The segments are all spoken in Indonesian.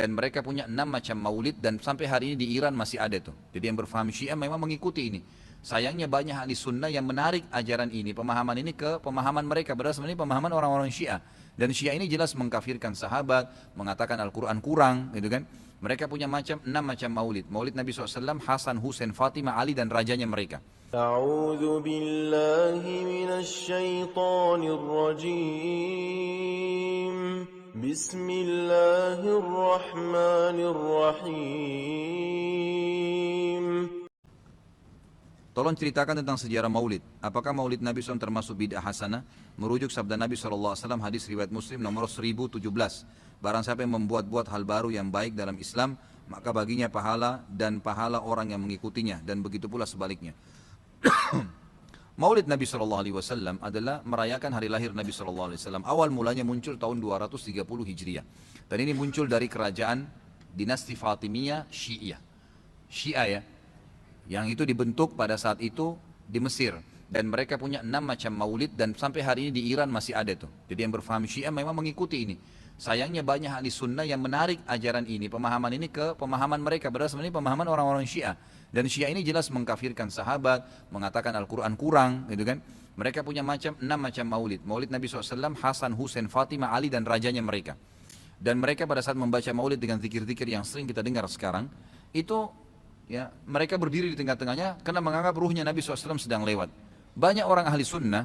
Dan mereka punya 6 macam maulid dan sampai hari ini di Iran masih ada tuh. Jadi yang berfaham Syiah memang mengikuti ini. Sayangnya banyak ahli sunnah yang menarik ajaran ini, pemahaman ini ke pemahaman mereka. Padahal sebenarnya pemahaman orang-orang Syiah. Dan Syiah ini jelas mengkafirkan sahabat, mengatakan Al-Quran kurang, gitu kan. Mereka punya 6 macam maulid. Maulid Nabi SAW, Hasan, Husain, Fatimah, Ali dan rajanya mereka. أعوذ بالله من الشيطان الرجيم بسم الله الرحمن الرحيم. Tolong ceritakan tentang sejarah maulid. Apakah maulid Nabi SAW termasuk bid'ah hasanah? Merujuk sabda Nabi SAW, hadis riwayat Muslim nomor 1017. Barang siapa yang membuat-buat hal baru yang baik dalam Islam, maka baginya pahala dan pahala orang yang mengikutinya. Dan begitu pula sebaliknya. Maulid Nabi SAW adalah merayakan hari lahir Nabi SAW. Awal mulanya muncul tahun 230 Hijriah. Dan ini muncul dari kerajaan dinasti Fatimiyah Syiah. Syiah ya, yang itu dibentuk pada saat itu di Mesir. Dan mereka punya 6 macam maulid dan sampai hari ini di Iran masih ada tuh. Jadi yang berfaham Syiah memang mengikuti ini. Sayangnya banyak ahli sunnah yang menarik ajaran ini, pemahaman ini ke pemahaman mereka. Padahal sebenarnya pemahaman orang-orang Syiah. Dan Syiah ini jelas mengkafirkan sahabat, mengatakan Al-Quran kurang, gitu kan. Mereka punya 6 macam maulid. Maulid Nabi SAW, Hasan, Husain, Fatimah, Ali dan rajanya mereka. Dan mereka pada saat membaca maulid dengan zikir-zikir yang sering kita dengar sekarang, itu ya mereka berdiri di tengah-tengahnya karena menganggap ruhnya Nabi SAW sedang lewat. Banyak orang ahli sunnah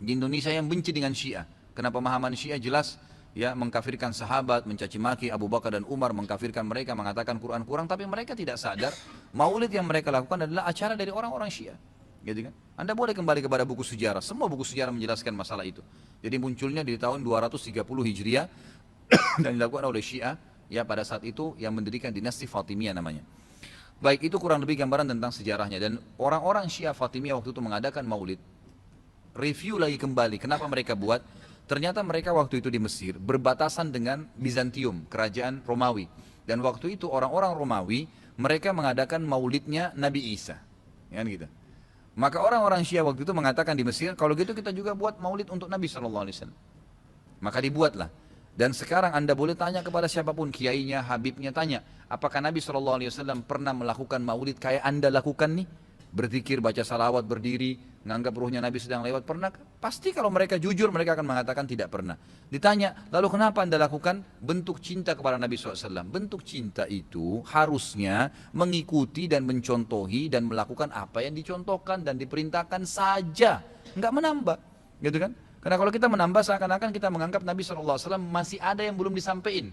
di Indonesia yang benci dengan Syiah. Karena pemahaman Syiah jelas ya mengkafirkan sahabat, mencaci maki Abu Bakar dan Umar, mengkafirkan mereka, mengatakan Quran kurang, tapi mereka tidak sadar maulid yang mereka lakukan adalah acara dari orang-orang Syiah. Gitu kan? Anda boleh kembali kepada buku sejarah, semua buku sejarah menjelaskan masalah itu. Jadi munculnya di tahun 230 Hijriah dan dilakukan oleh Syiah ya pada saat itu yang mendirikan dinasti Fatimiyah namanya. Baik, itu kurang lebih gambaran tentang sejarahnya. Dan orang-orang Syiah Fatimiyah waktu itu mengadakan maulid. Review lagi kembali kenapa mereka buat. Ternyata mereka waktu itu di Mesir berbatasan dengan Bizantium, kerajaan Romawi. Dan waktu itu orang-orang Romawi, mereka mengadakan maulidnya Nabi Isa. Ya, gitu. Maka orang-orang Syiah waktu itu mengatakan di Mesir, kalau gitu kita juga buat maulid untuk Nabi SAW. Maka dibuatlah. Dan sekarang Anda boleh tanya kepada siapapun, kiainya, habibnya, tanya, apakah Nabi SAW pernah melakukan maulid kayak Anda lakukan nih? Berzikir, baca salawat, berdiri, menganggap ruhnya Nabi sedang lewat, pernah? Pasti kalau mereka jujur, mereka akan mengatakan tidak pernah. Ditanya, lalu kenapa Anda lakukan? Bentuk cinta kepada Nabi SAW. Bentuk cinta itu harusnya mengikuti dan mencontohi dan melakukan apa yang dicontohkan dan diperintahkan saja, nggak menambah, gitu kan? Karena kalau kita menambah seakan-akan kita menganggap Nabi SAW masih ada yang belum disampaikan.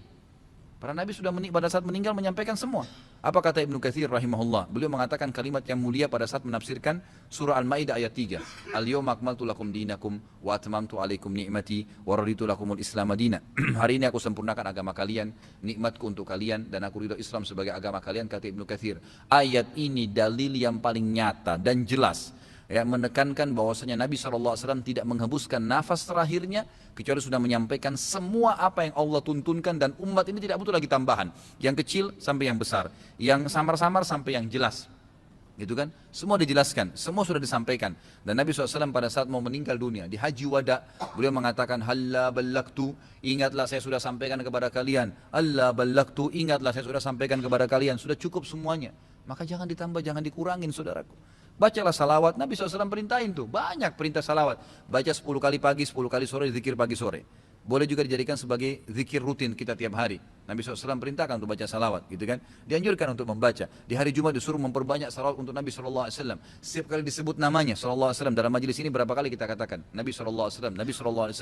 Para Nabi sudah pada saat meninggal menyampaikan semua. Apa kata Ibnu Katsir rahimahullah? Beliau mengatakan kalimat yang mulia pada saat menafsirkan surah Al-Maidah ayat 3. Al-yawma akmaltu lakum dinakum wa atmamtu alaikum ni'mati wa raditu lakumul Islam madina. Hari ini aku sempurnakan agama kalian, nikmatku untuk kalian dan aku ridho Islam sebagai agama kalian, kata Ibnu Katsir. Ayat ini dalil yang paling nyata dan jelas ya, menekankan bahwasanya Nabi SAW tidak menghembuskan nafas terakhirnya kecuali sudah menyampaikan semua apa yang Allah tuntunkan, dan umat ini tidak butuh lagi tambahan, yang kecil sampai yang besar, yang samar-samar sampai yang jelas, gitu kan? Semua dijelaskan, semua sudah disampaikan. Dan Nabi SAW pada saat mau meninggal dunia di Haji Wada, beliau mengatakan halla ballaktu, ingatlah saya sudah sampaikan kepada kalian. Halla ballaktu, ingatlah saya sudah sampaikan kepada kalian. Sudah cukup semuanya, maka jangan ditambah, jangan dikurangin, saudaraku. Bacalah salawat, Nabi SAW perintahin tuh, banyak perintah salawat. Baca 10 kali pagi, 10 kali sore, zikir pagi sore. Boleh juga dijadikan sebagai zikir rutin kita tiap hari. Nabi SAW perintahkan untuk baca salawat, gitu kan. Dianjurkan untuk membaca. Di hari Jumat disuruh memperbanyak salawat untuk Nabi SAW. Setiap kali disebut namanya SAW dalam majelis ini berapa kali kita katakan Nabi SAW, Nabi SAW.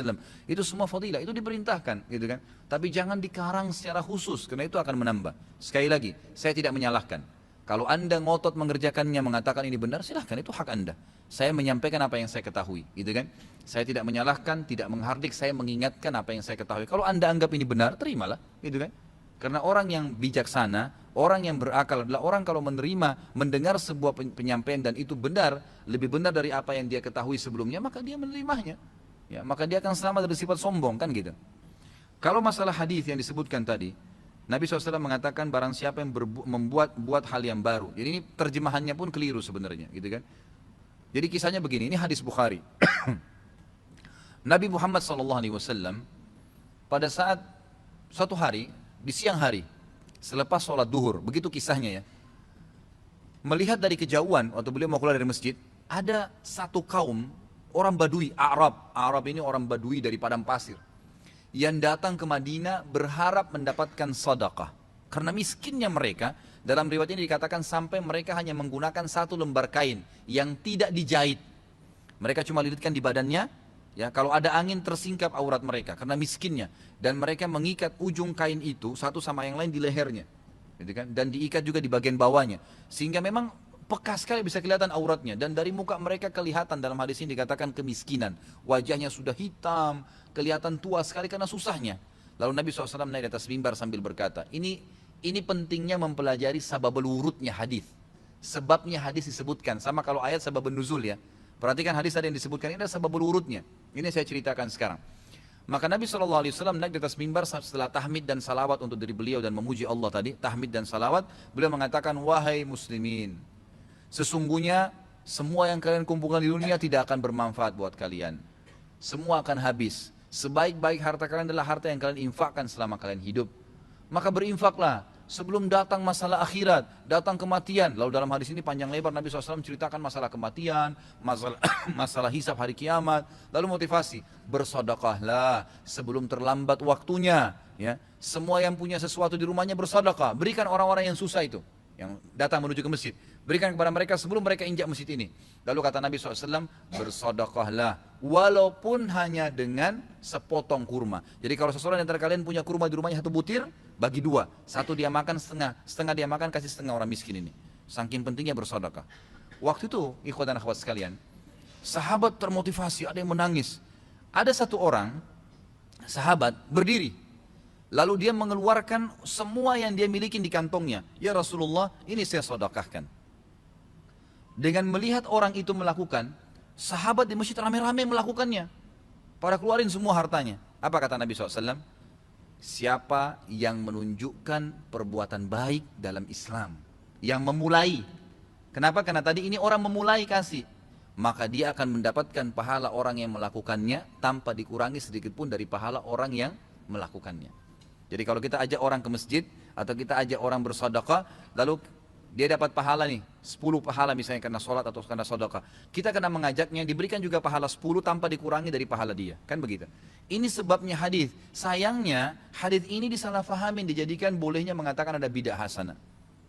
Itu semua fadilah, itu diperintahkan, gitu kan. Tapi jangan dikarang secara khusus, karena itu akan menambah. Sekali lagi, saya tidak menyalahkan. Kalau Anda ngotot mengerjakannya, mengatakan ini benar, silahkan, itu hak Anda. Saya menyampaikan apa yang saya ketahui, gitu kan. Saya tidak menyalahkan, tidak menghardik, saya mengingatkan apa yang saya ketahui. Kalau Anda anggap ini benar, terimalah, gitu kan. Karena orang yang bijaksana, orang yang berakal adalah orang kalau menerima, mendengar sebuah penyampaian dan itu benar, lebih benar dari apa yang dia ketahui sebelumnya, maka dia menerimanya. Ya, maka dia akan selamat dari sifat sombong, kan gitu. Kalau masalah hadis yang disebutkan tadi, Nabi SAW mengatakan barang siapa yang membuat hal yang baru. Jadi ini terjemahannya pun keliru sebenarnya, gitu kan. Jadi kisahnya begini, ini hadis Bukhari. Nabi Muhammad SAW pada saat suatu hari di siang hari, selepas sholat duhur, begitu kisahnya ya. Melihat dari kejauhan, waktu beliau mau keluar dari masjid, ada satu kaum, orang Badui, Arab ini orang Badui dari padang pasir, yang datang ke Madinah berharap mendapatkan sedekah. Karena miskinnya mereka, dalam riwayat ini dikatakan sampai mereka hanya menggunakan satu lembar kain yang tidak dijahit. Mereka cuma lilitkan di badannya, ya kalau ada angin tersingkap aurat mereka karena miskinnya. Dan mereka mengikat ujung kain itu satu sama yang lain di lehernya, gitu kan? Dan diikat juga di bagian bawahnya, sehingga memang peka sekali bisa kelihatan auratnya. Dan dari muka mereka kelihatan, dalam hadis ini dikatakan kemiskinan, wajahnya sudah hitam, kelihatan tua sekali karena susahnya. Lalu Nabi SAW naik di atas mimbar sambil berkata, ini pentingnya mempelajari sababul wurudnya hadis. Sebabnya hadis disebutkan, sama kalau ayat sababun nuzul ya. Perhatikan hadis tadi yang disebutkan, ini adalah sababul wurudnya. Ini saya ceritakan sekarang. Maka Nabi SAW naik di atas mimbar setelah tahmid dan salawat untuk diri beliau dan memuji Allah tadi, tahmid dan salawat, beliau mengatakan, wahai muslimin, sesungguhnya semua yang kalian kumpulkan di dunia tidak akan bermanfaat buat kalian. Semua akan habis. Sebaik-baik harta kalian adalah harta yang kalian infakkan selama kalian hidup. Maka berinfaklah sebelum datang masalah akhirat, datang kematian. Lalu dalam hadis ini panjang lebar Nabi SAW ceritakan masalah kematian, masalah hisab hari kiamat. Lalu motivasi, bersedekahlah sebelum terlambat waktunya. Ya, semua yang punya sesuatu di rumahnya bersedekah. Berikan orang-orang yang susah itu, yang datang menuju ke masjid. Berikan kepada mereka sebelum mereka injak masjid ini. Lalu kata Nabi SAW, bersedekahlah walaupun hanya dengan sepotong kurma. Jadi kalau seseorang antara kalian punya kurma di rumahnya satu butir, bagi dua. Satu dia makan setengah, setengah dia makan, kasih setengah orang miskin ini. Saking pentingnya bersedekah. Waktu itu, ikhwan dan akhwat sekalian, sahabat termotivasi, ada yang menangis. Ada satu orang, sahabat berdiri. Lalu dia mengeluarkan semua yang dia miliki di kantongnya. Ya Rasulullah, ini saya sedekahkan. Dengan melihat orang itu melakukan, sahabat di masjid ramai-ramai melakukannya. Pada keluarin semua hartanya. Apa kata Nabi SAW? Siapa yang menunjukkan perbuatan baik dalam Islam, yang memulai. Kenapa? Karena tadi ini orang memulai kasih. Maka dia akan mendapatkan pahala orang yang melakukannya tanpa dikurangi sedikit pun dari pahala orang yang melakukannya. Jadi kalau kita ajak orang ke masjid atau kita ajak orang bersedekah, lalu dia dapat pahala nih, 10 pahala misalnya karena sholat atau karena sedekah. Kita kena mengajaknya, diberikan juga pahala 10 tanpa dikurangi dari pahala dia. Kan begitu. Ini sebabnya hadis. Sayangnya hadis ini disalahfahamin, dijadikan bolehnya mengatakan ada bidah hasanah.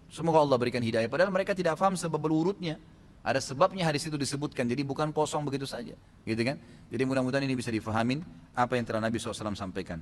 Semoga Allah berikan hidayah. Padahal mereka tidak paham sebab urutnya. Ada sebabnya hadis itu disebutkan. Jadi bukan kosong begitu saja. Gitu kan? Jadi mudah-mudahan ini bisa difahamin apa yang telah Nabi SAW sampaikan.